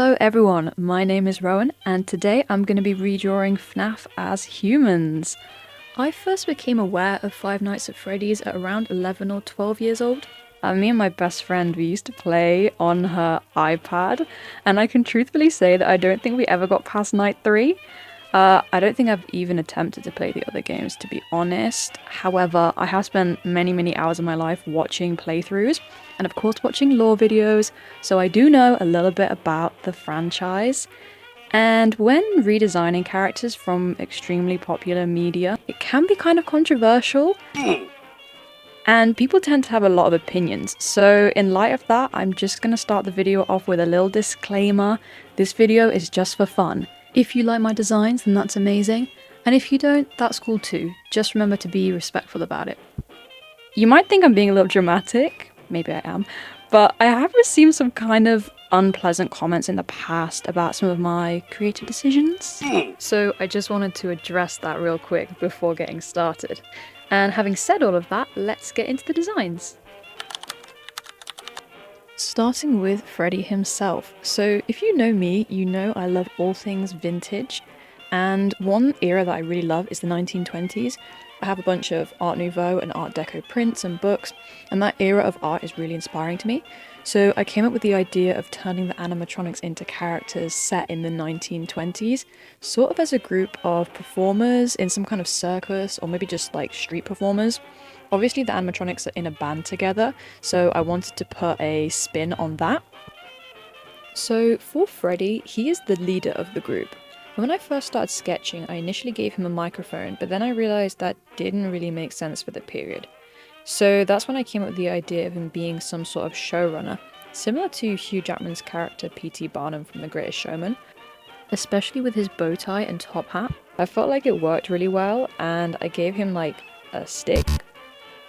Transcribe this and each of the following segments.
Hello everyone, my name is Rowan and today I'm going to be redrawing FNAF as humans. I first became aware of Five Nights at Freddy's at around 11 or 12 years old. Me and my best friend, we used to play on her iPad, and I can truthfully say that I don't think we ever got past night 3. I don't think I've even attempted to play the other games, to be honest. However, I have spent many hours of my life watching playthroughs, and of course watching lore videos, so I do know a little bit about the franchise. And when redesigning characters from extremely popular media, it can be kind of controversial. And people tend to have a lot of opinions, so in light of that, I'm just gonna start the video off with a little disclaimer. This video is just for fun. If you like my designs, then that's amazing, and if you don't, that's cool too. Just remember to be respectful about it. You might think I'm being a little dramatic, maybe I am, but I have received some kind of unpleasant comments in the past about some of my creative decisions. So I just wanted to address that real quick before getting started. And having said all of that, let's get into the designs. Starting with Freddy himself. So if you know me, you know I love all things vintage, and one era that I really love is the 1920s. I have a bunch of Art Nouveau and Art Deco prints and books, and that era of art is really inspiring to me. So I came up with the idea of turning the animatronics into characters set in the 1920s, sort of as a group of performers in some kind of circus, or maybe just like street performers. Obviously the animatronics are in a band together, so I wanted to put a spin on that. So for Freddy, he is the leader of the group. When I first started sketching, I initially gave him a microphone, but then I realised that didn't really make sense for the period. So that's when I came up with the idea of him being some sort of showrunner, similar to Hugh Jackman's character P.T. Barnum from The Greatest Showman, especially with his bow tie and top hat. I felt like it worked really well, and I gave him like a stick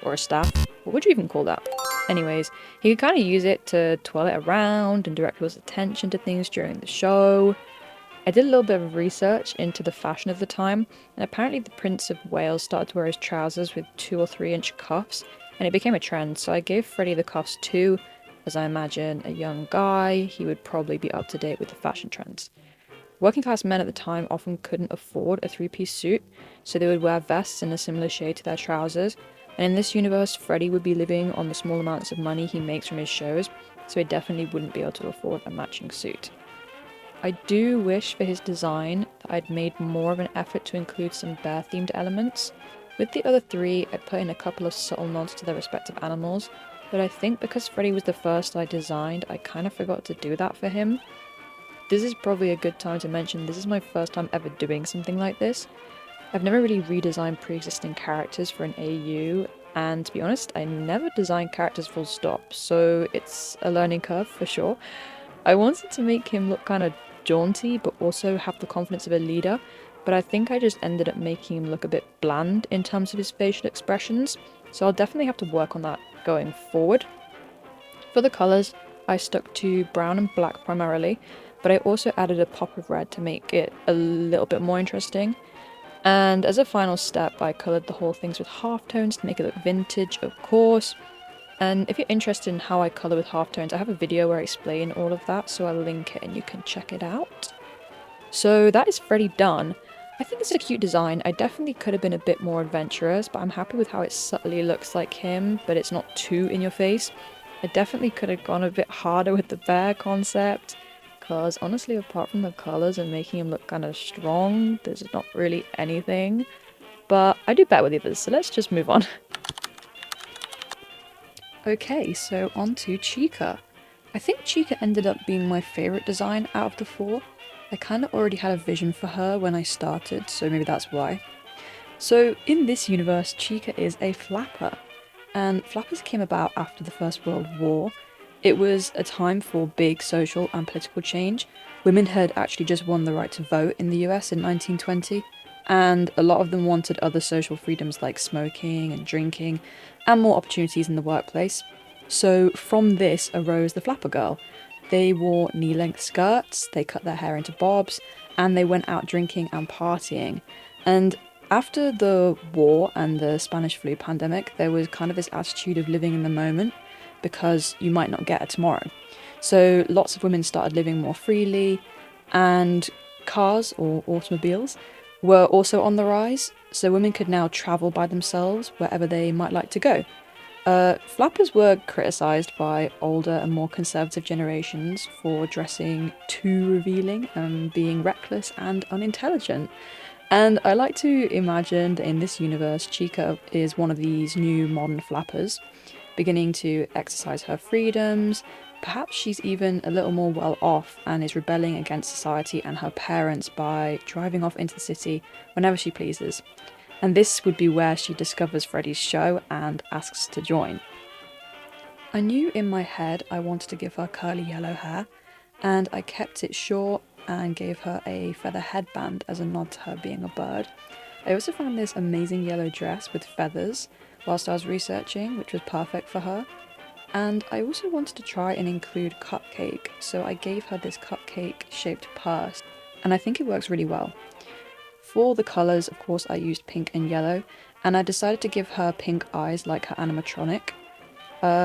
or a staff. What would you even call that? Anyways, he could kind of use it to twirl it around and direct people's attention to things during the show. I did a little bit of research into the fashion of the time, and apparently the Prince of Wales started to wear his trousers with 2 or 3 inch cuffs, and it became a trend, so I gave Freddy the cuffs too, as I imagine a young guy, he would probably be up to date with the fashion trends. Working class men at the time often couldn't afford a 3-piece suit, so they would wear vests in a similar shade to their trousers, and in this universe, Freddy would be living on the small amounts of money he makes from his shows, so he definitely wouldn't be able to afford a matching suit. I do wish for his design that I'd made more of an effort to include some bear-themed elements. With the other 3, I put in a couple of subtle nods to their respective animals, but I think because Freddy was the first I designed, I kind of forgot to do that for him. This is probably a good time to mention this is my first time ever doing something like this. I've never really redesigned pre-existing characters for an AU, and to be honest, I never designed characters full stop, so it's a learning curve for sure. I wanted to make him look kind of jaunty, but also have the confidence of a leader, but I think I just ended up making him look a bit bland in terms of his facial expressions, so I'll definitely have to work on that going forward. For the colours, I stuck to brown and black primarily, but I also added a pop of red to make it a little bit more interesting. And as a final step, I coloured the whole things with halftones to make it look vintage, of course. And if you're interested in how I colour with halftones, I have a video where I explain all of that, so I'll link it and you can check it out. So that is Freddy done. I think it's a cute design. I definitely could have been a bit more adventurous, but I'm happy with how it subtly looks like him, but it's not too in your face. I definitely could have gone a bit harder with the bear concept, because honestly, apart from the colours and making him look kind of strong, there's not really anything. But I do better with the others, so let's just move on. Okay, so on to Chica. I think Chica ended up being my favourite design out of the 4. I kind of already had a vision for her when I started, so maybe that's why. So in this universe, Chica is a flapper, and flappers came about after the First World War. It was a time for big social and political change. Women had actually just won the right to vote in the US in 1920, and a lot of them wanted other social freedoms like smoking and drinking, and more opportunities in the workplace. So from this arose the flapper girl. They wore knee-length skirts, they cut their hair into bobs, and they went out drinking and partying. And after the war and the Spanish flu pandemic, there was kind of this attitude of living in the moment, because you might not get it tomorrow. So lots of women started living more freely, and cars or automobiles were also on the rise. So women could now travel by themselves wherever they might like to go. Flappers were criticised by older and more conservative generations for dressing too revealing and being reckless and unintelligent. And I like to imagine that in this universe, Chica is one of these new modern flappers, beginning to exercise her freedoms. Perhaps she's even a little more well off and is rebelling against society and her parents by driving off into the city whenever she pleases. And this would be where she discovers Freddy's show and asks to join. I knew in my head I wanted to give her curly yellow hair, and I kept it short and gave her a feather headband as a nod to her being a bird. I also found this amazing yellow dress with feathers whilst I was researching, which was perfect for her. And I also wanted to try and include cupcake, so I gave her this cupcake shaped purse, and I think it works really well. For the colours, of course, I used pink and yellow, and I decided to give her pink eyes like her animatronic.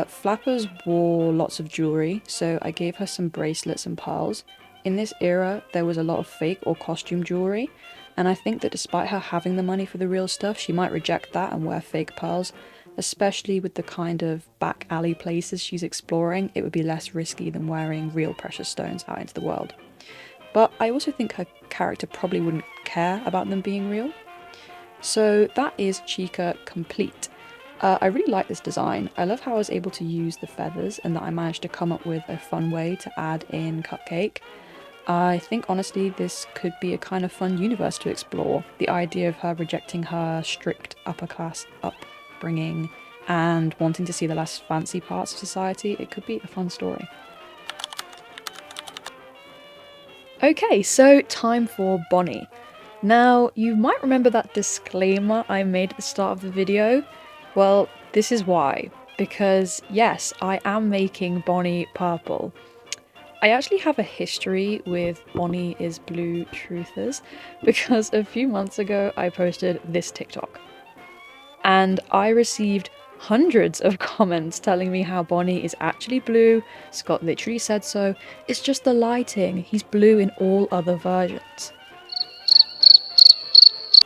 Flappers wore lots of jewellery, so I gave her some bracelets and pearls. In this era, there was a lot of fake or costume jewellery, and I think that despite her having the money for the real stuff, she might reject that and wear fake pearls, especially with the kind of back alley places she's exploring. It would be less risky than wearing real precious stones out into the world. But I also think her character probably wouldn't care about them being real. So that is Chica complete. I really like this design. I love how I was able to use the feathers and that I managed to come up with a fun way to add in Cupcake. I think honestly this could be a kind of fun universe to explore. The idea of her rejecting her strict upper class upbringing and wanting to see the less fancy parts of society, it could be a fun story. Okay, so time for Bonnie. Now, you might remember that disclaimer I made at the start of the video. Well, this is why. Because yes, I am making Bonnie purple. I actually have a history with Bonnie is Blue truthers because a few months ago I posted this TikTok. And I received hundreds of comments telling me how Bonnie is actually blue. Scott literally said so. It's just the lighting. He's blue in all other versions.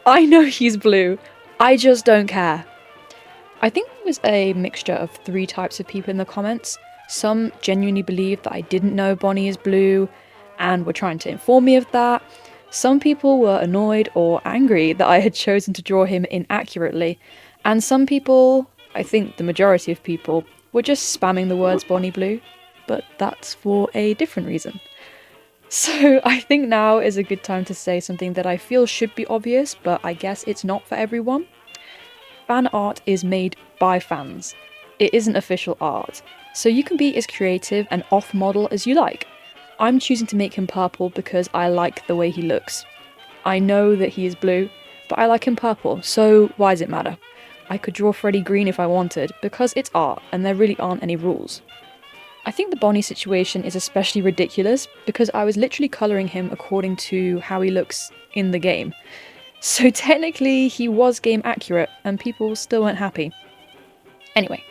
I know he's blue. I just don't care. I think there was a mixture of three types of people in the comments. Some genuinely believed that I didn't know Bonnie is blue and were trying to inform me of that. Some people were annoyed or angry that I had chosen to draw him inaccurately. And some people, I think the majority of people, were just spamming the words Bonnie Blue, but that's for a different reason. So I think now is a good time to say something that I feel should be obvious, but I guess it's not for everyone. Fan art is made by fans. It isn't official art, so you can be as creative and off-model as you like. I'm choosing to make him purple because I like the way he looks. I know that he is blue, but I like him purple, so why does it matter? I could draw Freddy green if I wanted, because it's art and there really aren't any rules. I think the Bonnie situation is especially ridiculous because I was literally colouring him according to how he looks in the game. So technically he was game accurate and people still weren't happy. Anyway,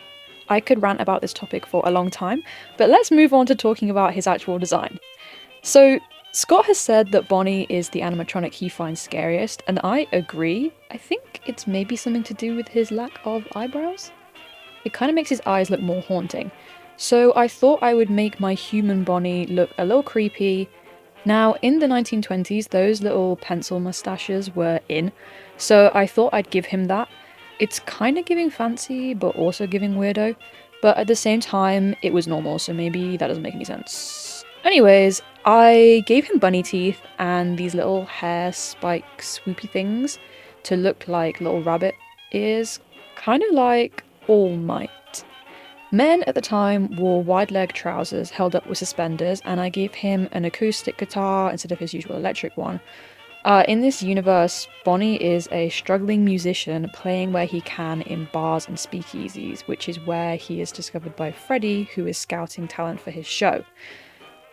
I could rant about this topic for a long time, but let's move on to talking about his actual design. So Scott has said that Bonnie is the animatronic he finds scariest, and I agree. I think it's maybe something to do with his lack of eyebrows. It kind of makes his eyes look more haunting. So I thought I would make my human Bonnie look a little creepy. Now, in the 1920s, those little pencil mustaches were in, so I thought I'd give him that. It's kind of giving fancy, but also giving weirdo, but at the same time, it was normal, so maybe that doesn't make any sense. Anyways, I gave him bunny teeth and these little hair spike swoopy things to look like little rabbit ears, kind of like All Might. Men at the time wore wide-leg trousers held up with suspenders, and I gave him an acoustic guitar instead of his usual electric one. In this universe, Bonnie is a struggling musician playing where he can in bars and speakeasies, which is where he is discovered by Freddy, who is scouting talent for his show.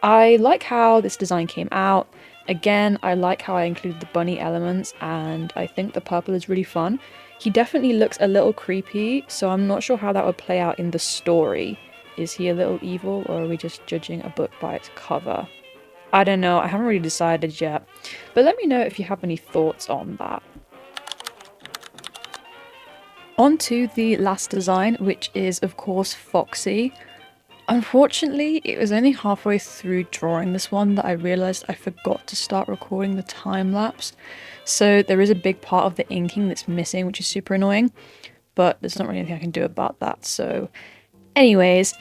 I like how this design came out. Again, I like how I included the bunny elements, and I think the purple is really fun. He definitely looks a little creepy, so I'm not sure how that would play out in the story. is he a little evil, or are we just judging a book by its cover? I don't know, I haven't really decided yet, but let me know if you have any thoughts on that. On to the last design, which is of course Foxy. Unfortunately, it was only halfway through drawing this one that I realised I forgot to start recording the time lapse. So there is a big part of the inking that's missing, which is super annoying, but there's not really anything I can do about that. So anyways,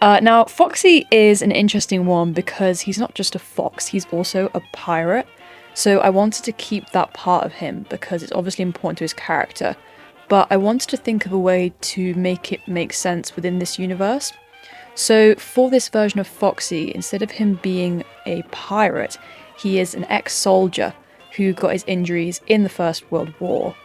now Foxy is an interesting one because he's not just a fox, he's also a pirate. So I wanted to keep that part of him because it's obviously important to his character, but I wanted to think of a way to make it make sense within this universe. So for this version of Foxy, instead of him being a pirate, he is an ex-soldier who got his injuries in the First World War.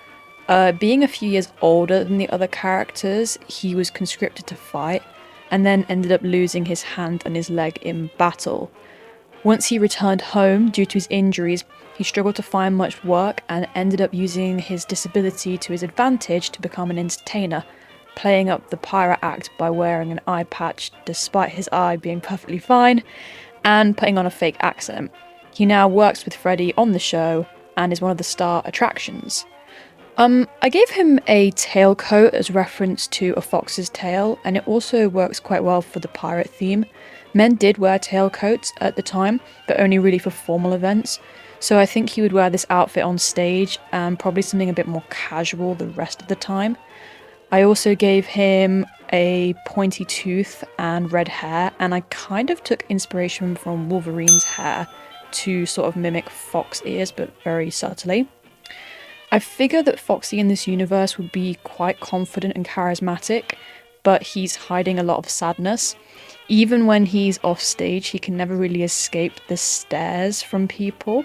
Being a few years older than the other characters, he was conscripted to fight, and then ended up losing his hand and his leg in battle. Once he returned home due to his injuries, he struggled to find much work and ended up using his disability to his advantage to become an entertainer, playing up the pirate act by wearing an eye patch despite his eye being perfectly fine, and putting on a fake accent. He now works with Freddy on the show and is one of the star attractions. I gave him a tailcoat as reference to a fox's tail, and it also works quite well for the pirate theme. Men did wear tailcoats at the time, but only really for formal events, so I think he would wear this outfit on stage and probably something a bit more casual the rest of the time. I also gave him a pointy tooth and red hair, and I kind of took inspiration from Wolverine's hair to sort of mimic fox ears, but very subtly. I figured that Foxy in this universe would be quite confident and charismatic, but he's hiding a lot of sadness. Even when he's off stage, he can never really escape the stares from people.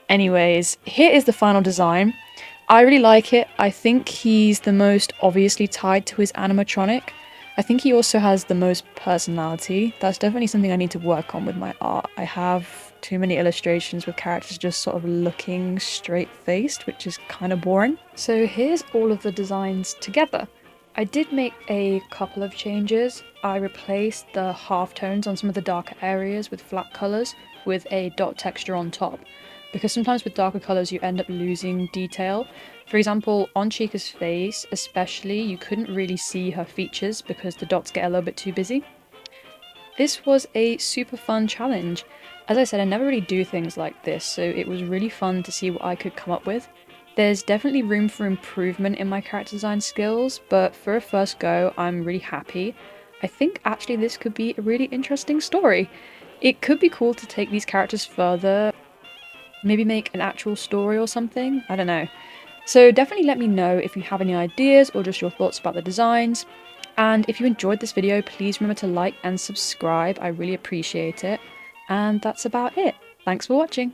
Anyways, here is the final design. I really like it. I think he's the most obviously tied to his animatronic. I think he also has the most personality. That's definitely something I need to work on with my art. I have too many illustrations with characters just sort of looking straight-faced, which is kind of boring. So here's all of the designs together. I did make a couple of changes. I replaced the halftones on some of the darker areas with flat colours with a dot texture on top, because sometimes with darker colours you end up losing detail. For example, on Chica's face especially, you couldn't really see her features because the dots get a little bit too busy. This was a super fun challenge. As I said, I never really do things like this, so it was really fun to see what I could come up with. There's definitely room for improvement in my character design skills, but for a first go, I'm really happy. I think actually this could be a really interesting story. It could be cool to take these characters further, maybe make an actual story or something, I don't know. So definitely let me know if you have any ideas or just your thoughts about the designs. And if you enjoyed this video, please remember to like and subscribe, I really appreciate it. And that's about it. Thanks for watching.